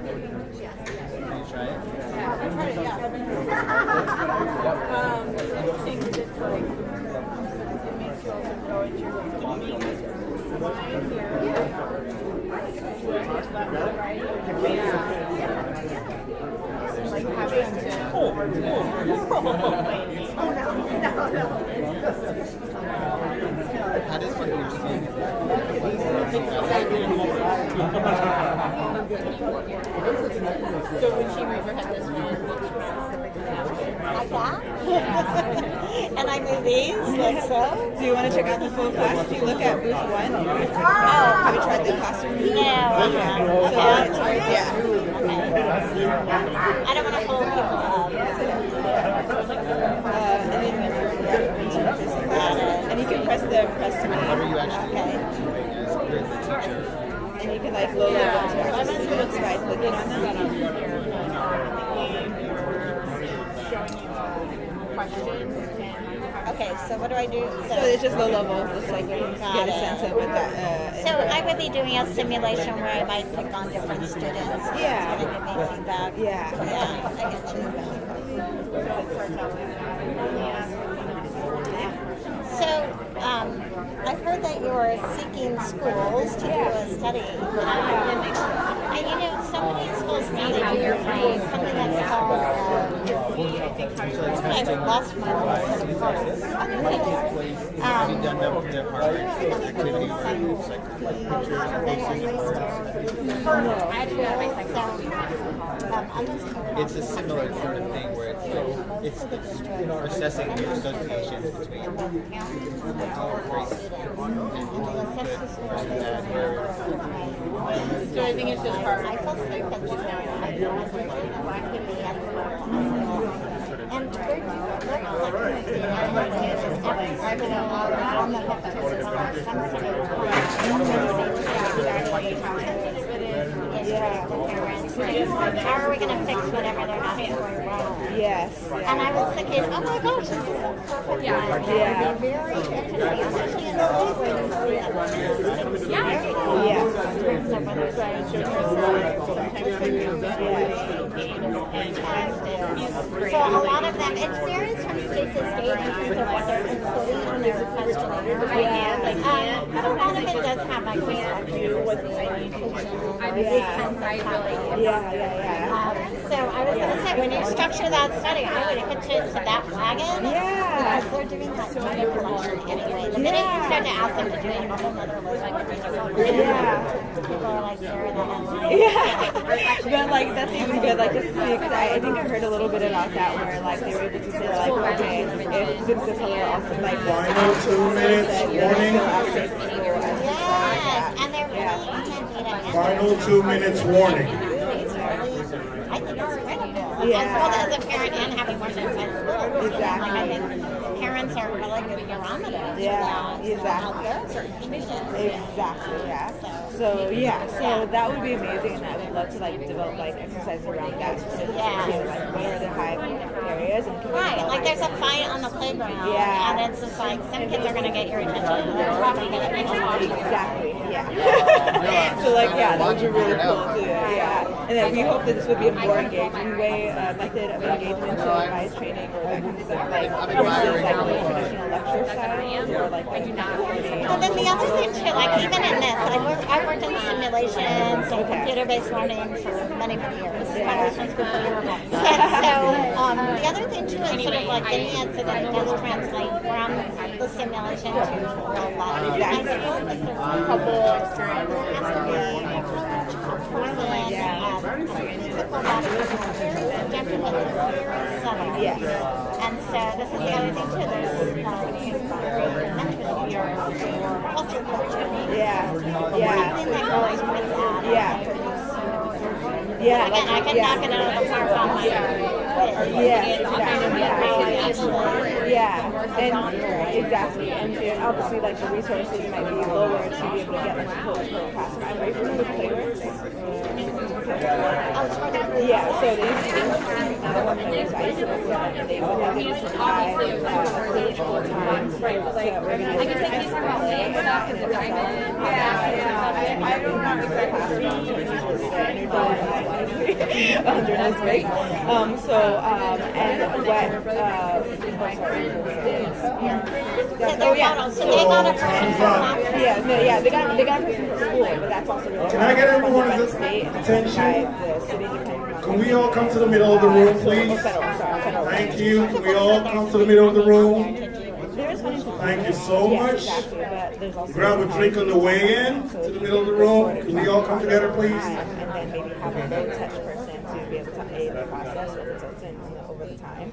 you try it? Yeah, I've tried it, yeah. It's interesting because it's like, it makes you also go into your dopamine line here. Where it goes left and right. Like having to... Oh no. How does what you're seeing? So when she moved her head this way, Like that? And I move these, like so. Do you want to check out the full class? If you look at booth 1, have you tried the classroom? No. So it's right, yeah. I don't want to hold people up. And you can press to me. What are you actually doing as you're the teacher? And you can like low level to students by clicking on them. Okay, so what do I do? So it's just low level, just like you can get a sense of what that. So I would be doing a simulation where I might pick on different students. Yeah. It's going to give me feedback. Yeah. Yeah, I get you. So, I've heard that you're seeking schools to do a study. And you know, so many schools now they do something that's called, I've lost my list. Have you done the Harvard activity where you like pictures and it's a similar sort of thing where it's assessing the associations between race So I think it's just hard. I feel safe at this now. And how are we going to fix whatever they're not doing wrong? Yes. And I was thinking, oh my gosh, this is a perfect one. Yeah. It'd be very interesting, especially in the way where you see it. So a lot of them, it varies from state to state in terms of what they're including in their questionnaire. A lot of it does have like do what I need to so I was going to say, when you structure that study, I would pitch it to that wagon. Yeah. Because they're doing that kind of collection anyway. The minute you start to ask them to do a whole other list, people are like, they're in the headline. Yeah. But like that's even good, like just to see, because I think I heard a little bit about that where like they were able to say like, okay, if students of color also like final 2 minutes warning. Yes, and they're really on that data. Final 2 minutes warning. I think it's critical. As well as a parent and having worked inside schools. Exactly. Like, I think parents are really good barometers. Yeah, exactly. Exactly, yeah. So that would be amazing, and I would love to like develop like exercises around that specifically. Like what are the high areas and right, like there's a fight on the playground. Yeah. And it's just like some kids are gonna get your attention and they're probably gonna get exactly, yeah. So like that would be really cool too. Yeah. And then we hope that this would be a more engaging way, method of engagement to advice training or that kind of stuff, like versus like the traditional lecture style or like And then the other thing too, like even in this, I've worked in simulations and computer-based learning for many, many years. And so the other thing too is sort of like getting it so that it does translate from the simulation to real life. I still think there's a couple experiences. There has to be physical body is very subjective, but it's very subtle. And so this is the other thing too. There's culture coaching. Everything that goes with that. Again, I can knock it out of the park on my exactly. And obviously, like the resources might be lower to be able to get like a full class time. Are you familiar with Playworks? So they used to work on these isolates, and they would have to supply a coach full time to organize. I guess they can talk about play stuff and the diamond. I don't know exactly. during this break. And So they got a person from they got a person from school, but that's also really Can I get everyone's funded by the state and attention? by the city depending on. Can we all come to the middle of the room, please? Federal. Thank you. Can we all come to the middle of the room? There is funding for Thank you so yes, much. exactly, but there's also Grab a drink on the way in to the middle of the room. Can we all come together, please? And then maybe have a low touch person to be able to aid the process if it's over the time.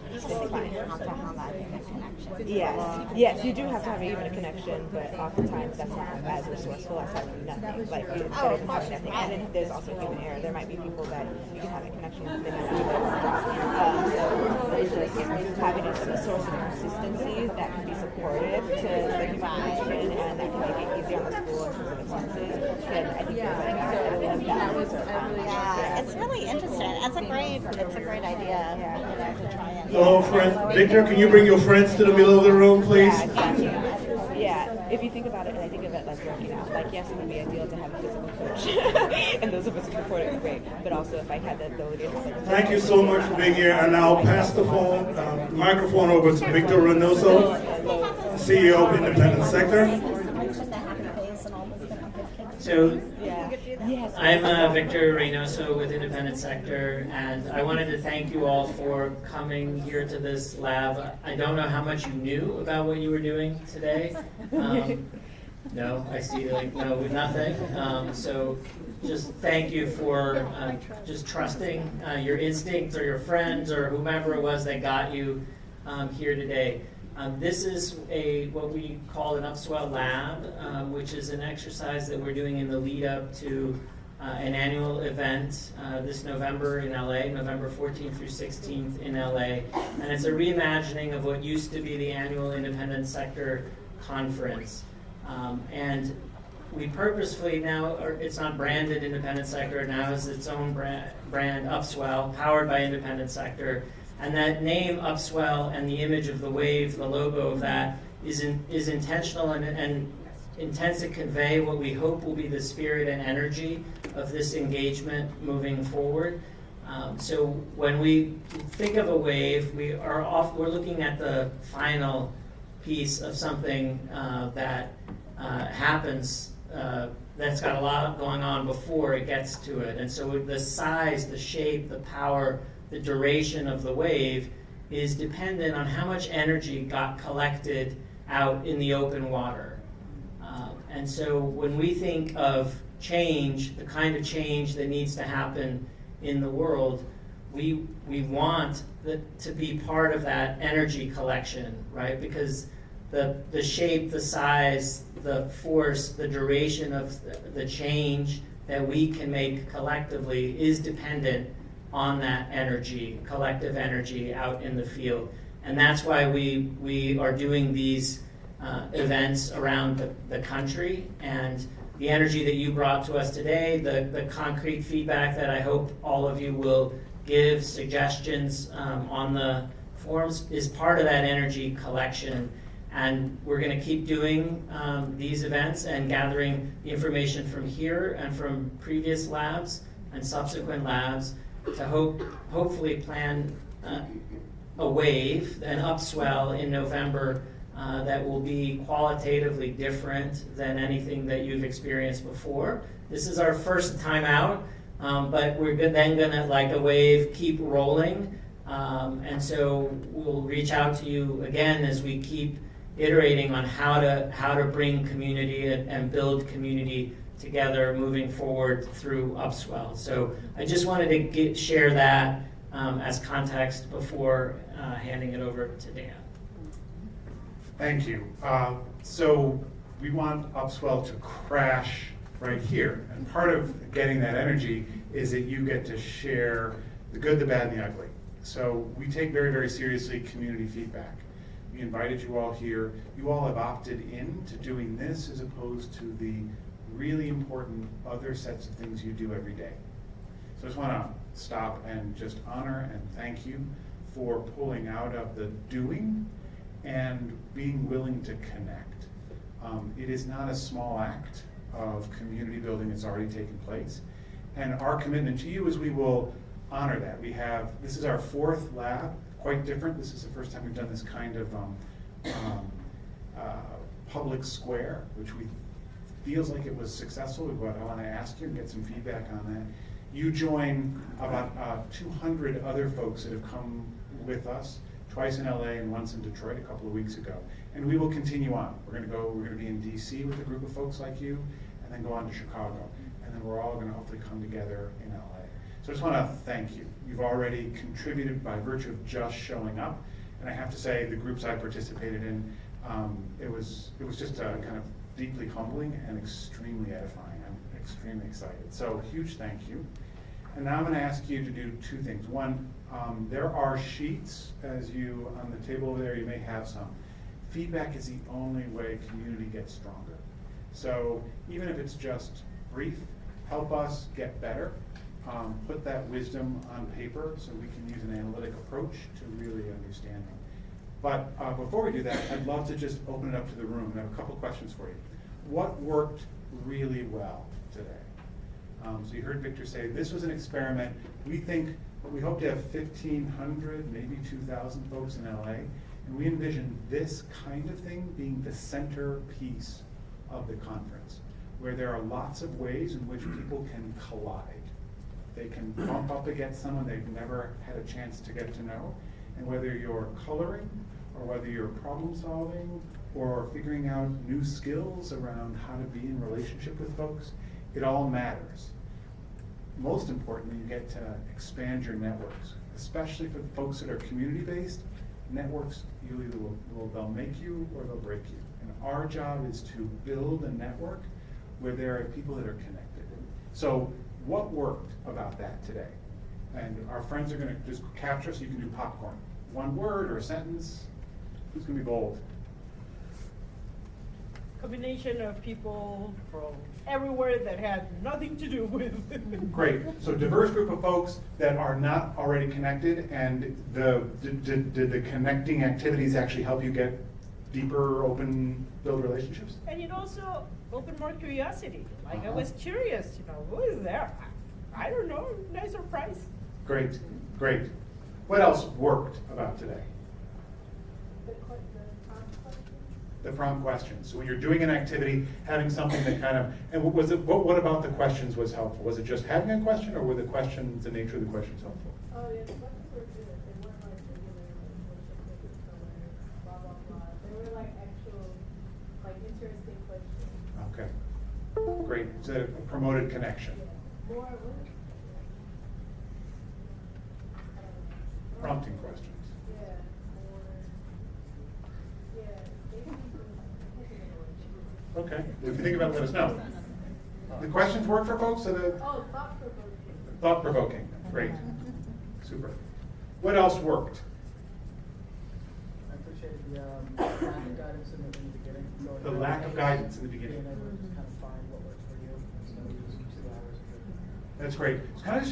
Yes, you do have to have even a connection, but oftentimes that's not as resourceful as having nothing. Like it's better than having nothing. And then there's also human error. There might be people that you can have a connection with, they might not be able to drop. So it's just having a source of consistency that can be supportive to the human connection and that can make it easier on the school in terms of expenses. And I think there's like a balance. Yeah, it's really interesting. It's a great idea. To try and. Hello, friend. Victor, can you bring your friends to the middle of the room, please? Yeah, exactly. Yeah, if you think about it, and I think of it like working out, like yes, it would be ideal to have a physical coach, and those of us who can afford it are great. But also, if I had the ability to have like Thank you so much for being here. And I'll pass the microphone over to Victor Reynoso, CEO of Independent Sector. So, yes, I'm Victor Reynoso with Independent Sector, and I wanted to thank you all for coming here to this lab. I don't know how much you knew about what you were doing today. No, I see, like, no, nothing. So just thank you for just trusting your instincts or your friends or whomever it was that got you here today. This is what we call an UPSWELL Lab, which is an exercise that we're doing in the lead up to an annual event this November in LA, November 14th through 16th in LA. And it's a reimagining of what used to be the annual Independent Sector Conference. And we purposefully now, it's not branded Independent Sector, now it's its own brand UPSWELL, powered by Independent Sector. And that name, UPSWELL, and the image of the wave, the logo of that, is intentional and intends to convey what we hope will be the spirit and energy of this engagement moving forward. So when we think of a wave, we're looking at the final piece of something that happens that's got a lot going on before it gets to it. And so the size, the shape, the power, the duration of the wave is dependent on how much energy got collected out in the open water. And so when we think of change, the kind of change that needs to happen in the world, we want to be part of that energy collection, right? Because the shape, the size, the force, the duration of the change that we can make collectively is dependent on that energy, collective energy out in the field. And that's why we are doing these events around the country. And the energy that you brought to us today, the concrete feedback that I hope all of you will give, suggestions on the forums, is part of that energy collection. And we're going to keep doing these events and gathering the information from here and from previous labs and subsequent labs to hopefully plan a wave, an upswell in November that will be qualitatively different than anything that you've experienced before. This is our first time out, but we're then going to, like a wave, keep rolling. And so we'll reach out to you again as we keep iterating on how to bring community and build community together moving forward through UPSWELL. So I just wanted to share that as context before handing it over to Dan. Thank you. So we want UPSWELL to crash right here. And part of getting that energy is that you get to share the good, the bad, and the ugly. So we take very, very seriously community feedback. We invited you all here. You all have opted in to doing this as opposed to the really important other sets of things you do every day. So I just want to stop and just honor and thank you for pulling out of the doing and being willing to connect. It is not a small act of community building that's already taken place. And our commitment to you is we will honor that. This is our 4th lab, quite different. This is the first time we've done this kind of public square, which feels like it was successful. I want to ask you and get some feedback on that. You join about 200 other folks that have come with us, twice in LA and once in Detroit a couple of weeks ago. And we will continue on. We're going to be in DC with a group of folks like you, and then go on to Chicago. And then we're all going to hopefully come together in LA. So I just want to thank you. You've already contributed by virtue of just showing up. And I have to say, the groups I participated in, it was just kind of deeply humbling and extremely edifying. I'm extremely excited. So huge thank you. And now I'm going to ask you to do 2 things. One, there are sheets on the table over there. You may have some. Feedback is the only way community gets stronger. So even if it's just brief, help us get better. Put that wisdom on paper so we can use an analytic approach to really understanding. But before we do that, I'd love to just open it up to the room. I have a couple questions for you. What worked really well today? So you heard Victor say this was an experiment. We hope to have 1,500, maybe 2,000 folks in LA, and we envision this kind of thing being the centerpiece of the conference, where there are lots of ways in which people can collide. They can bump up against someone they've never had a chance to get to know, and whether you're coloring, or whether you're problem solving, or figuring out new skills around how to be in relationship with folks, it all matters. Most importantly, you get to expand your networks, especially for the folks that are community-based. Networks, they'll make you or they'll break you. And our job is to build a network where there are people that are connected. So what worked about that today? And our friends are going to just capture, so you can do popcorn. 1 word or a sentence. Who's going to be bold? Combination of people from everywhere that had nothing to do with. Great. So diverse group of folks that are not already connected, and did the connecting activities actually help you get deeper, build relationships? And it also opened more curiosity. Like I was curious, who is there? I don't know. Nice surprise. Great, great. What else worked about today? The prompt questions. So when you're doing an activity, having something that kind of, and what about the questions was helpful? Was it just having a question, or were the questions, the nature of the questions helpful? Oh yeah, the questions were good. They weren't like regular, blah blah blah. They were like actual, like interesting questions. Okay, great. So it promoted connection. Yeah. More Prompting questions. Yeah. More. Yeah. Okay, if you think about it, let us know. The questions work for folks? Oh, thought-provoking. Thought-provoking, great. Super. What else worked? I appreciated the lack of guidance in the beginning. So The lack of guidance in the beginning. Being able to just kind of find what works for you instead of just 2 hours of it. That's great. It's kind of,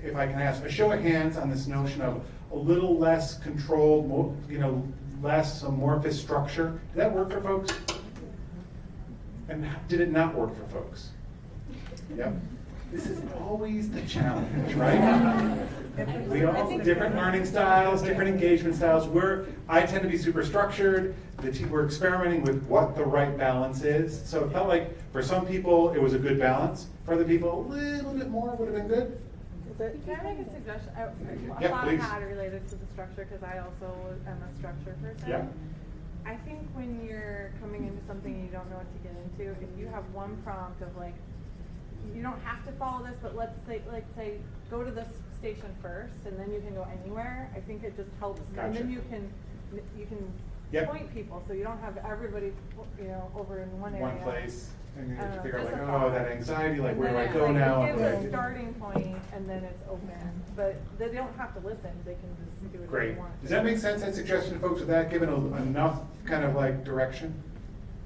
if I can ask, a show of hands on this notion of a little less controlled, less amorphous structure. Did that work for folks? And did it not work for folks? Yep. This is always the challenge, right? We all have different learning styles, different engagement styles. I tend to be super structured. We're experimenting with what the right balance is. So it felt like for some people it was a good balance. For other people, a little bit more would have been good. Can I make a suggestion? A Yeah, thought please. I had related to the structure, because I also am a structure person. Yeah. I think when you're coming into something and you don't know what to get into, if you have one prompt of like, you don't have to follow this, but let's say go to this station first, and then you can go anywhere. I think it just helps, and then Gotcha. you can Yep. point people, so you don't have everybody over in one area. One place, and you have to I don't figure know, out just like, a oh, thought. that anxiety, like And where do then I it's go like, now? It gives Right. a starting point, and then it's open. But they don't have to listen; they can just do what Great. they want. Does that make sense, that suggestion to folks, with that given enough kind of like direction?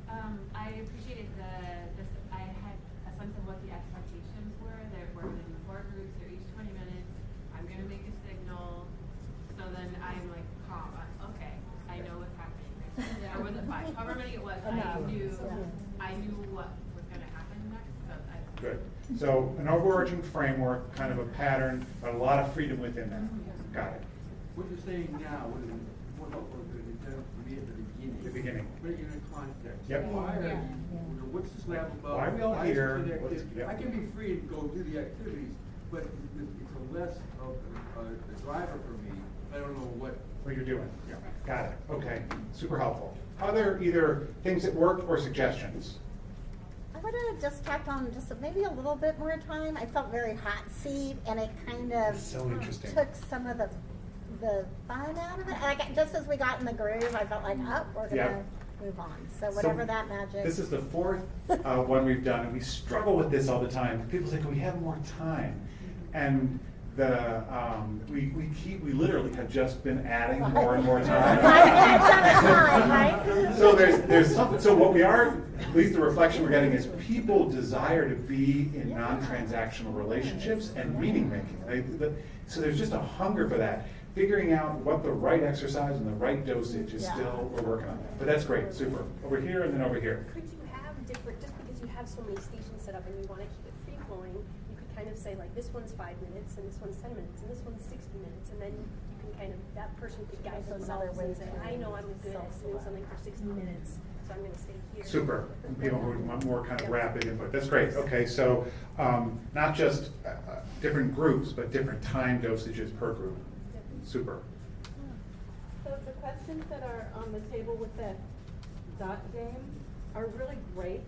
I appreciated I had a sense of what the expectations were. There were going to be 4 groups, they're each 20 minutes. I'm going to make a signal, so then I'm like, calm. Okay, I know what's happening. Or was it 5? However many it was, I knew what was going to happen next. So Good. So an overarching framework, kind of a pattern, but a lot of freedom within that. Got it. What you're saying now, what is it, more helpful to me at the beginning. The beginning. Put it in a context. Yep. Why are you, what's this lab about? Why are we all is it here? the What's- activity? yep. I can be free and go do the activities, but it's a less of a driver for me. I don't know what. What you're doing. Yeah. Got it. Okay. Super helpful. Other either things that worked or suggestions? I would have just tacked on just maybe a little bit more time. I felt very hot seat, and it kind of So interesting. took some of the fun out of it. Like just as we got in the groove, I felt like, oh, we're gonna Yeah. move on. So whatever that magic. This is the fourth one we've done, and we struggle with this all the time. People say, "Can we have more time?" And the we literally have just been adding more and more time. 5 minutes at a time, right? So there's something. So what we are, at least the reflection we're getting is people desire to be in non-transactional relationships and meaning making. So there's just a hunger for that. Figuring out what the right exercise and the right dosage is still, we're working on that. But that's great, super. Over here and then over here. Could you have different, just because you have so many stations set up and you want to keep it free flowing, you could kind of say like this one's 5 minutes and this one's 10 minutes and this one's 60 minutes, and then you can kind of, that person could guide themselves and say, I know I'm good at doing something for 60 minutes, so I'm going to stay here. Super. People who want more kind of rapid input. That's great. Okay, so not just different groups, but different time dosages per group. Super. So the questions that are on the table with that dot game are really great.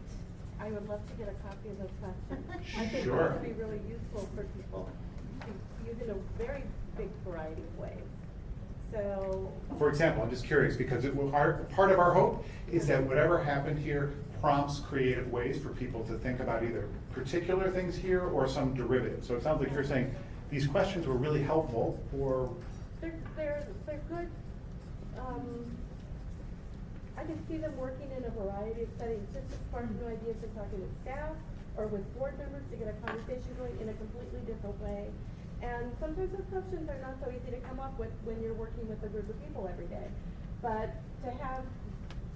I would love to get a copy of those questions. I think Sure. those would be really useful for people to use in a very big variety of ways. So, For example, I'm just curious because part of our hope is that whatever happened here prompts creative ways for people to think about either particular things here or some derivative. So it sounds like you're saying these questions were really helpful for. they're good. I can see them working in a variety of settings, just to spark new ideas and talking with staff or with board members to get a conversation going in a completely different way. And sometimes those questions are not so easy to come up with when you're working with a group of people every day. But to have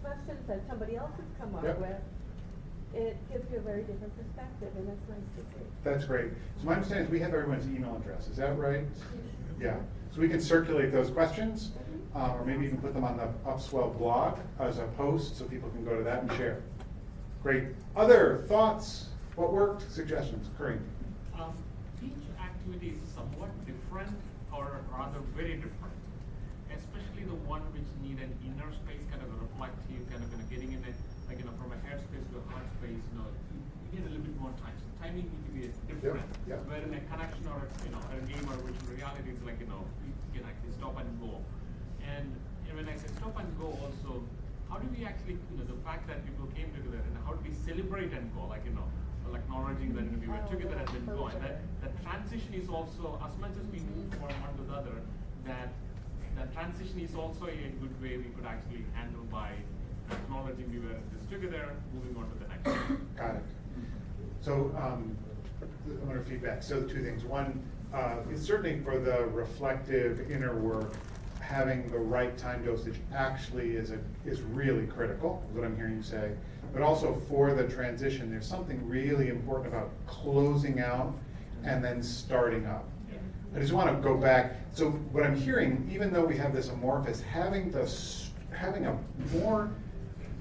questions that somebody else has come up with, it gives you a very different perspective, and it's nice to see. That's great. So my understanding is we have everyone's email address. Is that right? Yeah. So we can circulate those questions, or maybe even put them on the UPSWELL blog as a post so people can go to that and share. Great. Other thoughts? What worked? Suggestions? Kareem. Each activity is somewhat different or rather very different, especially the one which need an inner space kind of reflective, kind of getting in it, like from a head space to a heart space, you need a little bit more time. So timing need to be different. Where in a connection or a game or virtual reality is like you can actually stop and go. And when I say stop and go also, how do we actually the fact that people came together and how do we celebrate and go, like acknowledging that we were together and then go, and that transition is also, as much as we move from one to the other, that transition is also a good way we could actually handle by acknowledging we were this together, moving on to the next one. Got it. So I'm going to feedback. So two things. One, is certainly for the reflective inner work, having the right time dosage actually is really critical, is what I'm hearing you say. But also for the transition, there's something really important about closing out and then starting up. I just want to go back. So what I'm hearing, even though we have this amorphous, having a more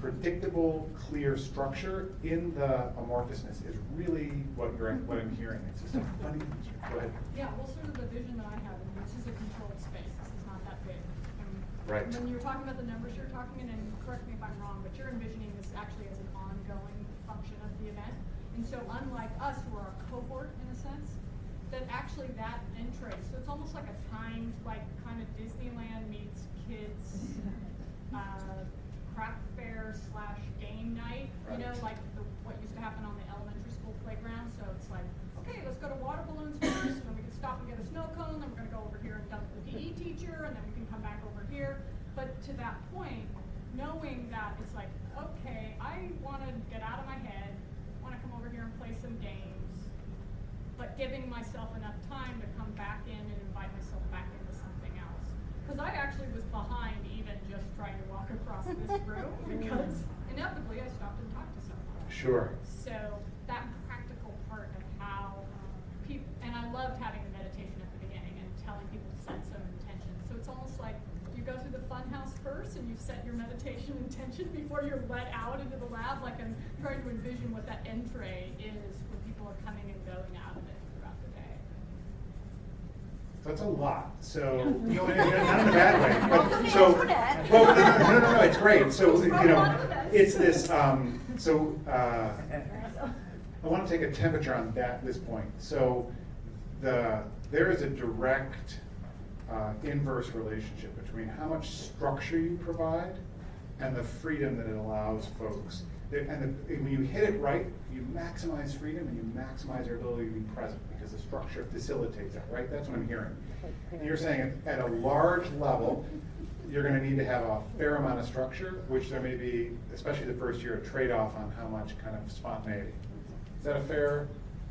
predictable, clear structure in the amorphousness is really what I'm hearing. It's just a funny. Go ahead. Yeah, well, sort of the vision that I have, this is a controlled space. This is not that big. Right. When you're talking about the numbers you're talking in, and correct me if I'm wrong, but you're envisioning this actually as an ongoing function of the event. And so unlike us, who are a cohort in a sense, that actually that entrace, so it's almost like a timed, like kind of Disneyland meets kids craft fair / game night, like what used to happen on the elementary school playground. So it's like, okay, let's go to water balloons first, then we can stop and get a snow cone, then we're gonna go over here and dump the PE teacher, and then we can come back over here. But to that point, knowing that it's like, okay, I wanna get out of my head, wanna come over here and play some games, but giving myself enough time to come back in and invite myself back into something else. Because I actually was behind even just trying to walk across this room, because inevitably I stopped and talked to someone. Sure. So that practical part of how almost like you go through the fun house first and you set your meditation intention before you're let out into the lab. Like I'm trying to envision what that entree is when people are coming and going out of it throughout the day. That's a lot. So, you know, not in a bad way. But, so, well, no, it's great. So, you know, it's this. I want to take a temperature on this point. So, there is a direct inverse relationship between how much structure you provide and the freedom that it allows folks. When you hit it right, you maximize freedom and you maximize their ability to be present because the structure facilitates that, right? That's what I'm hearing. And you're saying at a large level, you're going to need to have a fair amount of structure, which there may be, especially the first year, a trade-off on how much kind of spontaneity. Is that a fair?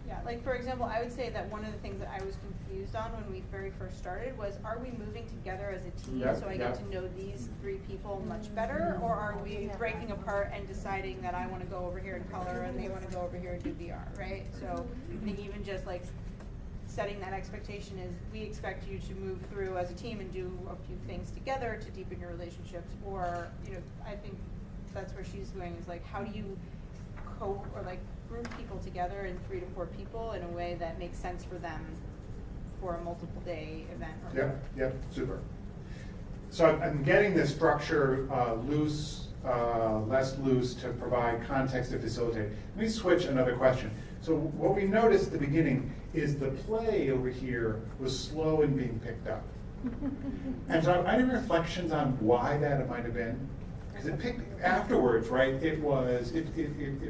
Yeah, like for example, I would say that one of the things that I was confused on when we very first started was, are we moving together as a team so I get to know these 3 people much better, or are we breaking apart and deciding that I want to go over here and color and they want to go over here and do VR, right? So I think even just like setting that expectation is, we expect you to move through as a team and do a few things together to deepen your relationships, or, you know, I think that's where she's going, is like, how do you group people together in 3 to 4 people in a way that makes sense for them for a multiple day event. Yep, super. So I'm getting the structure loose, less loose to provide context to facilitate. Let me switch another question. So what we noticed at the beginning is the play over here was slow in being picked up. And so I had reflections on why that might have been. Because it picked afterwards, right? It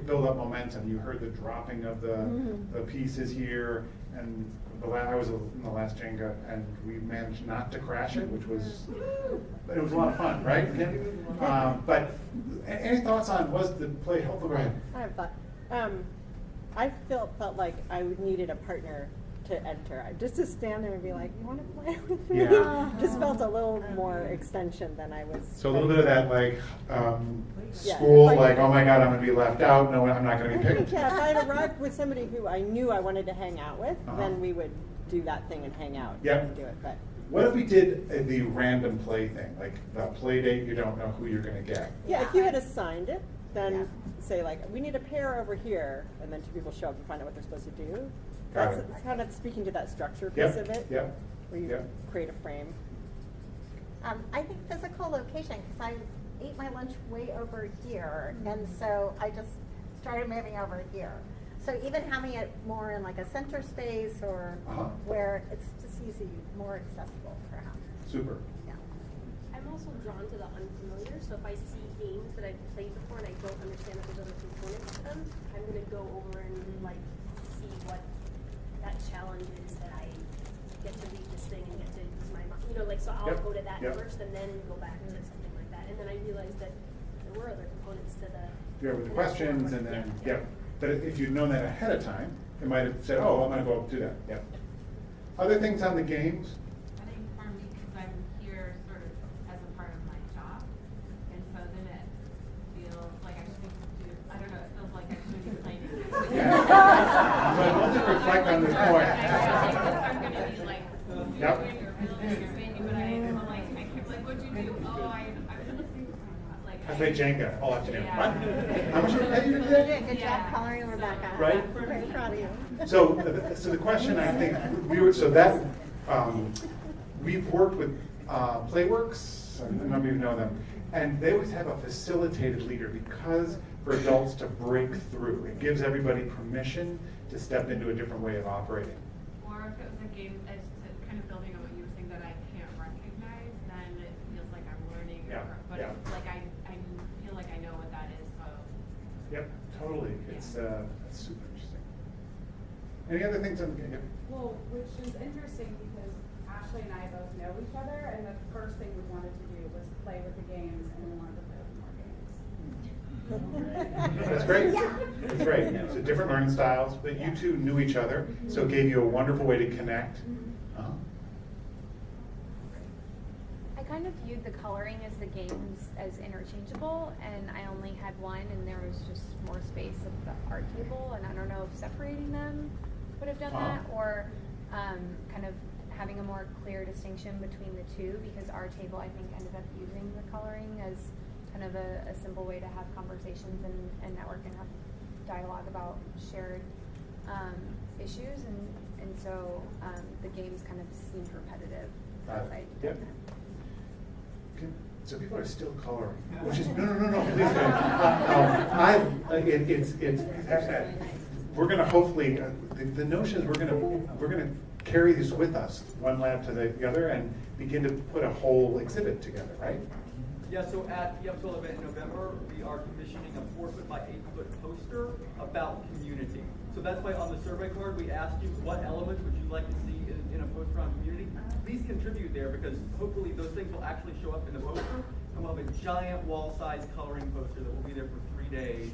built up momentum. You heard the dropping of the pieces here, and I was in the last Jenga, and we managed not to crash it, which was a lot of fun, right? But any thoughts on, was the play helpful? Go ahead. I have a thought. I felt like I needed a partner to enter. Just to stand there and be like, you want to play with me? Yeah. Just felt a little more extension than I was. So a little bit of that, school, like, oh my God, I'm going to be left out. No, I'm not going to be picked. Yeah, if I had arrived with somebody who I knew I wanted to hang out with, then we would do that thing and hang out and do it. But what if we did the random play thing, like the play date, you don't know who you're going to get? Yeah, if you had assigned it, then say like, we need a pair over here, and then 2 people show up and find out what they're supposed to do. That's kind of speaking to that structure piece of it, where you create a frame. I think physical location, because I ate my lunch way over here, and so I just started moving over here. So even having it more in like a center space or where it's just easy, more accessible perhaps. Super. Yeah. I'm also drawn to the unfamiliar, so if I see games that I've played before and I don't understand that there's other components to them, I'm going to go over and like see what that challenge is that I get to read this thing and get to use my mind. You know, like, so I'll go to that first and then go back to something like that. And then I realized that there were other components to the... Yeah, with the questions and then, But if you'd known that ahead of time, it might have said, oh, I'm going to go do that. Other things on the games? I think for me, because I'm here sort of as a part of my job, and so then it feels like I should do, I don't know, it feels like I should be playing it. So I want to reflect on this point. I'm going to be like, doing or building or making, but I'm like, I keep like, what'd you do? Oh, I was listening to like. I played Jenga all afternoon. Yeah. What? How much did you pay you today? Good job coloring, Rebecca. Right? I'm very proud of you. So the question, I think, we've worked with Playworks, I don't even know them, and they always have a facilitated leader because for adults to break through, it gives everybody permission to step into a different way of operating. Or if it was a game, as to kind of building on what you were saying that I can't recognize, then it feels like I'm learning. But it's like I feel like I know what that is. So. Yep, totally. It's super interesting. Any other things on the game? Well, which is interesting because Ashley and I both know each other, and the first thing we wanted to do was play with the games, and we wanted to play with more games. That's great. That's great. So different learning styles, but you two knew each other, so it gave you a wonderful way to connect. I kind of viewed the coloring as the games as interchangeable, and I only had one, and there was just more space at the art table, and I don't know if separating them would have done that, or kind of having a more clear distinction between the two, because our table, I think, ended up using the coloring as kind of a simple way to have conversations and network and have dialogue about shared issues, and so the games kind of seemed repetitive. Yep. So people are still coloring, which is no, please don't. We're going to hopefully the notion is we're going to carry these with us, one lab to the other, and begin to put a whole exhibit together, right? Yeah, so at the UPSWELL event in November, we are commissioning a 4-foot by 8-foot poster about community. So that's why on the survey card we asked you what elements would you like to see in a poster on community. Please contribute there, because hopefully those things will actually show up in the poster, and we'll have a giant wall-size coloring poster that will be there for 3 days.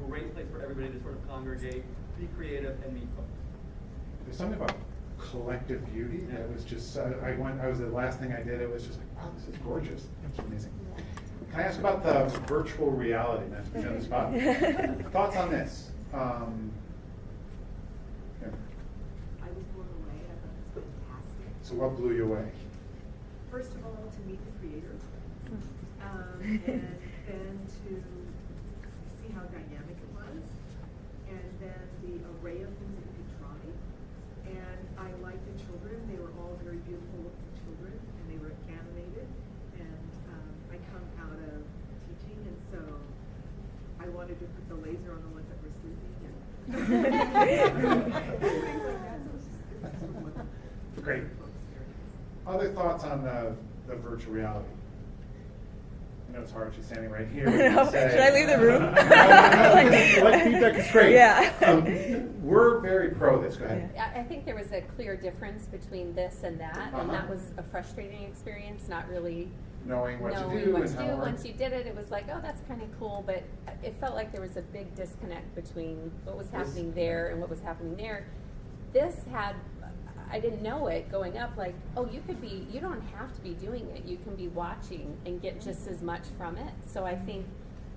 Great place for everybody to sort of congregate, be creative, and meet folks. There's something about collective beauty that was just, I was the last thing I did, it was just like, wow, this is gorgeous. It's amazing. Can I ask about the virtual reality? Not to be on the spot. Thoughts on this? I was blown away. I thought it was fantastic. So what blew you away? First of all, to meet the creator, and then to see how dynamic it was, and then the array of things that you could try. And I liked the children. They were all very beautiful looking children, and they were animated. And I come out of teaching, and so I wanted to put the laser on the ones that were sleeping. And things like that. So it was just Great. Other thoughts on the virtual reality? I know it's hard. She's standing right here. Should I leave the room? No. Feedback is great. Yeah. We're very pro this. Go ahead. I think there was a clear difference between this and that, and that was a frustrating experience, not really knowing what to do. Once you did it, it was like, oh, that's kind of cool, but it felt like there was a big disconnect between what was happening there and what was happening there. This had, I didn't know it going up, like, oh, you don't have to be doing it. You can be watching and get just as much from it. So I think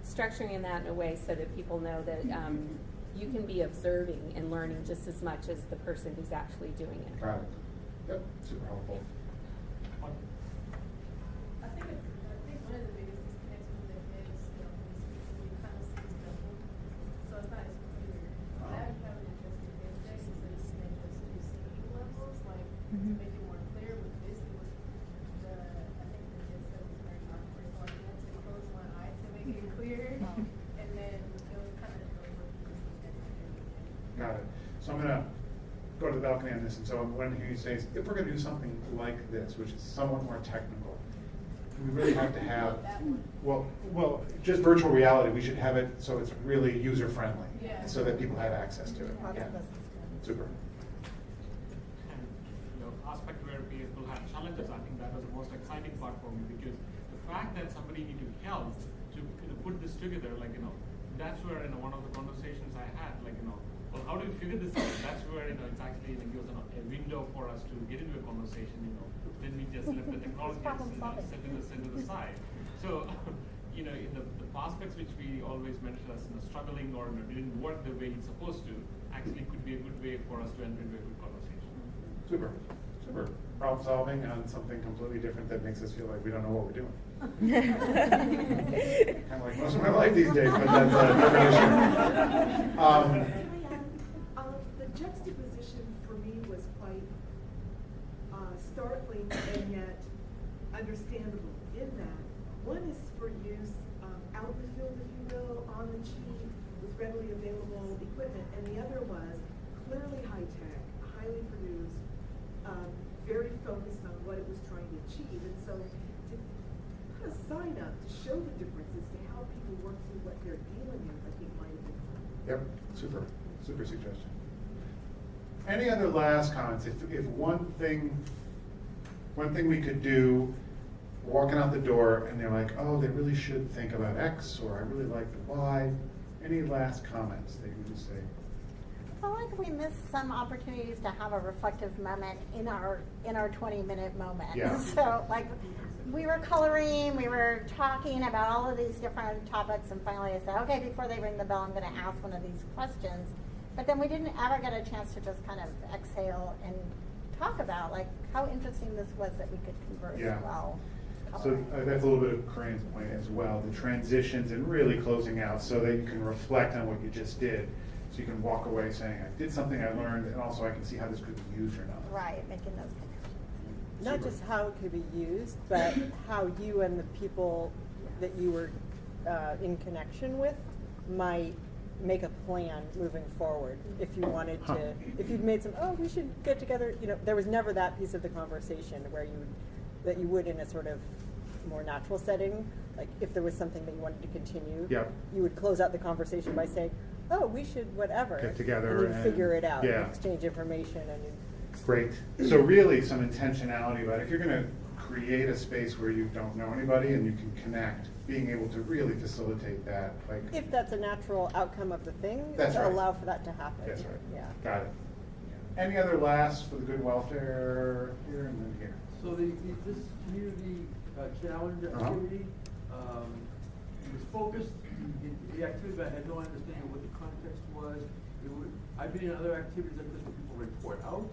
structuring that in a way so that people know that you can be observing and learning just as much as the person who's actually doing it. Got it. Yep, super helpful. I think one of the biggest disconnects with it is, you kind of see this double, so it's not as clear. Now you have an interesting day, so it's just two singing levels, like to make it more clear. With this, it was I think the kid said it was very awkward, so I had to close one eye to make it clear, and then it was kind of Got it. So I'm going to go to the balcony on this, and so I'm wondering you say, if we're going to do something like this, which is somewhat more technical, we really have to have, well, just virtual reality, we should have it so it's really user-friendly, so that people have access to it. Yeah. Super. And aspect where people have challenges, I think that was the most exciting part for me, because the fact that somebody needed help to put this together, that's where one of the conversations I had, well, how do you figure this out? That's where it's actually gives a window for us to get into a conversation. Then we just left the technology set to the side. So, in the prospects which we always mention as struggling or didn't work the way it's supposed to, actually could be a good way for us to enter into a good conversation. Super. Problem solving on something completely different that makes us feel like we don't know what we're doing. Kind of like most of my life these days, but that's a different issue. The juxtaposition for me was quite startling and yet understandable in that one is for use out in the field, if you will, on the cheap with readily available equipment, and the other was clearly high-tech, highly produced, very focused on what it was trying to achieve. And so to put a sign up to show the differences to help people work through what they're dealing with, I think might have been fun. Yep, super suggestion. Any other last comments? If one thing we could do, walking out the door and they're like, oh, they really should think about X, or I really like the Y. Any last comments that you would just say? I feel like we missed some opportunities to have a reflective moment in our 20-minute moment. Yeah. So we were coloring, we were talking about all of these different topics, and finally I said, okay, before they ring the bell, I'm going to ask one of these questions. But then we didn't ever get a chance to just kind of exhale and talk about, like how interesting this was that we could converse Yeah. while So coloring. that's a little bit of Corinne's point as well, the transitions and really closing out so that you can reflect on what you just did. So you can walk away saying, I did something I learned, and also I can see how this could be used or not. Right, making those connections. Not just how it could be used, but how you and the people that you were in connection with might make a plan moving forward. If you wanted to, if you'd made some, we should get together, there was never that piece of the conversation where that you would in a sort of more natural setting. Like if there was something that you wanted to continue, you would close out the conversation by saying, we should whatever. Get together and figure it out, yeah. exchange information and Great. So really some intentionality about it. If you're going to create a space where you don't know anybody and you can connect, being able to really facilitate that. Like if that's a natural outcome of the thing, That's to right. allow for that to happen. That's right. Yeah. Got it. Any other laughs for the good welfare here and then here? So this community challenge activity was focused. The activity, I had no understanding of what the context was. I've been in other activities like this where people report out,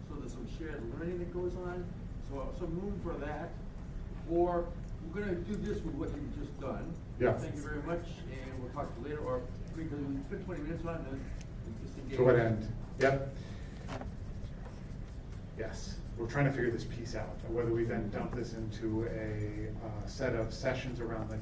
so there's some shared learning that goes on. So some room for that. Or we're going to do this with what you've just done. Yeah. Thank you very much, and we'll talk to you later. Or because we spent 20 minutes on it, then just engage. To what end? Yep. Yes. We're trying to figure this piece out, whether we then dump this into a set of sessions around the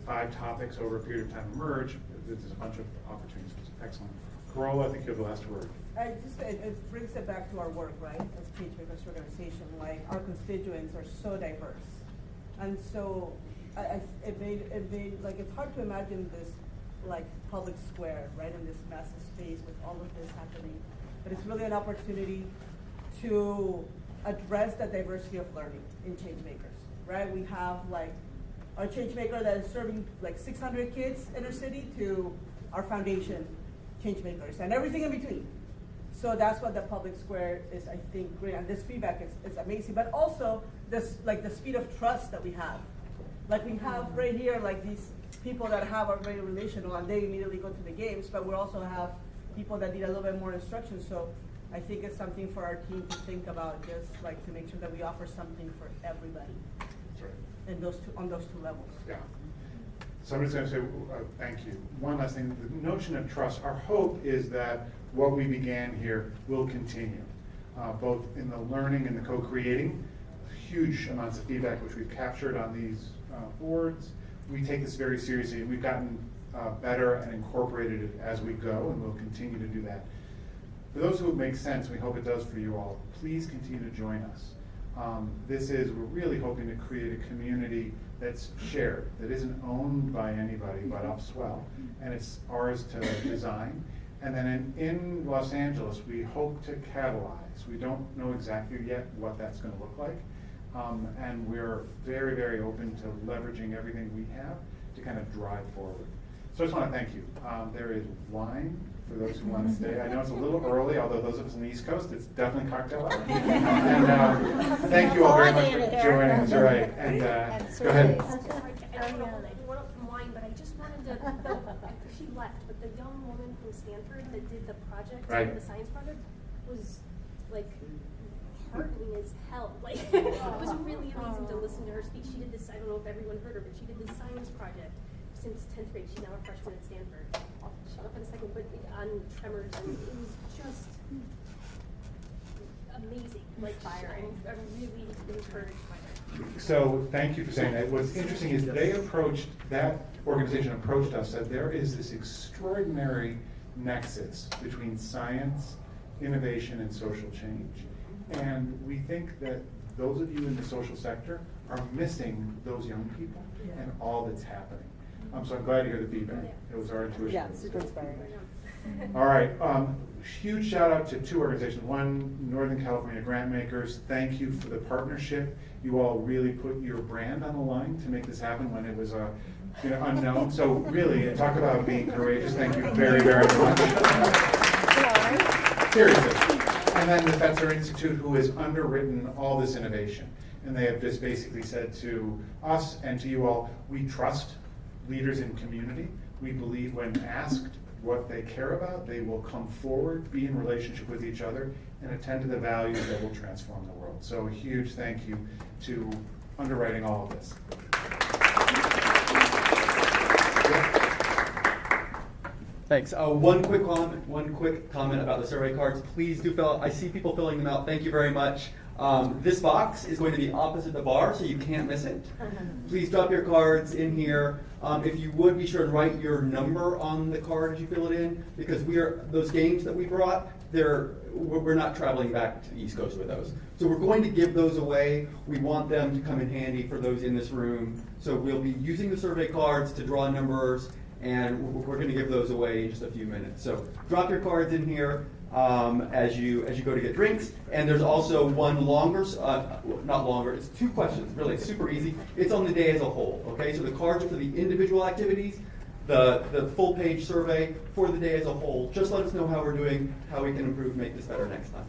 5 topics over a period of time emerge. There's a bunch of opportunities. Excellent. Corolla, I think you have the last word. It brings it back to our work, right, as Change Makers organization. Like our constituents are so diverse, and so it made like it's hard to imagine this like public square, right, in this massive space with all of this happening. But it's really an opportunity to address the diversity of learning in Change Makers, right? We have like our Change Maker that is serving like 600 kids in our city to our foundation Change Makers and everything in between. So that's what the public square is, I think, great. And this feedback is amazing. But also this like the speed of trust that we have. Like we have right here like these people that are very relational and they immediately go to the games, but we also have people that need a little bit more instruction. So I think it's something for our team to think about, just like to make sure that we offer something for everybody. That's right. On those two levels. Yeah. So I'm just going to say thank you. One last thing, the notion of trust, our hope is that what we began here will continue, both in the learning and the co-creating. Huge amounts of feedback which we've captured on these boards. We take this very seriously, and we've gotten better and incorporated it as we go, and we'll continue to do that. For those who it makes sense, we hope it does for you all, please continue to join us. We're really hoping to create a community that's shared, that isn't owned by anybody but UPSWELL, and it's ours to design. And then in Los Angeles, we hope to catalyze. We don't know exactly yet what that's going to look like, and we're very, very open to leveraging everything we have to kind of drive forward. So I just want to thank you. There is wine for those who want to stay. I know it's a little early, although those of us on the East Coast, it's definitely cocktail hour. And thank you all very much for joining us. All right, and go ahead. I don't want to hold up from wine, but I just wanted to, she left, but the young woman from Stanford that did the project, the science project, was like heartening as hell. Like, it was really amazing to listen to her speak. She did this, I don't know if everyone heard her, but she did this science project since 10th grade. She's now a freshman at Stanford. I'll shut up in a second, but on tremors, and it was just amazing. Like, I'm really encouraged by that. So thank you for saying that. What's interesting is that organization approached us, said there is this extraordinary nexus between science, innovation, and social change. And we think that those of you in the social sector are missing those young people and all that's happening. So I'm glad to hear the feedback. It was our intuition. Yeah, super inspiring. All right. Huge shout out to 2 organizations. One, Northern California Grant Makers. Thank you for the partnership. You all really put your brand on the line to make this happen when it was unknown. So really, talk about being courageous. Thank you very, very much. Seriously. And then the Fetzer Institute, who has underwritten all this innovation. And they have just basically said to us and to you all, we trust leaders in community. We believe when asked, what they care about, they will come forward, be in relationship with each other, and attend to the values that will transform the world. So a huge thank you to underwriting all of this. Thanks. One quick comment about the survey cards. Please do fill. I see people filling them out. Thank you very much. This box is going to be opposite the bar, so you can't miss it. Please drop your cards in here. If you would, be sure to write your number on the card as you fill it in, because those games that we brought, we're not traveling back to the East Coast with those. So we're going to give those away. We want them to come in handy for those in this room. So we'll be using the survey cards to draw numbers, and we're going to give those away in just a few minutes. So drop your cards in here as you go to get drinks. And there's also one longer, not longer, it's 2 questions, really, it's super easy. It's on the day as a whole, okay? So the cards are for the individual activities, the full page survey for the day as a whole. Just let us know how we're doing, how we can improve, make this better next time.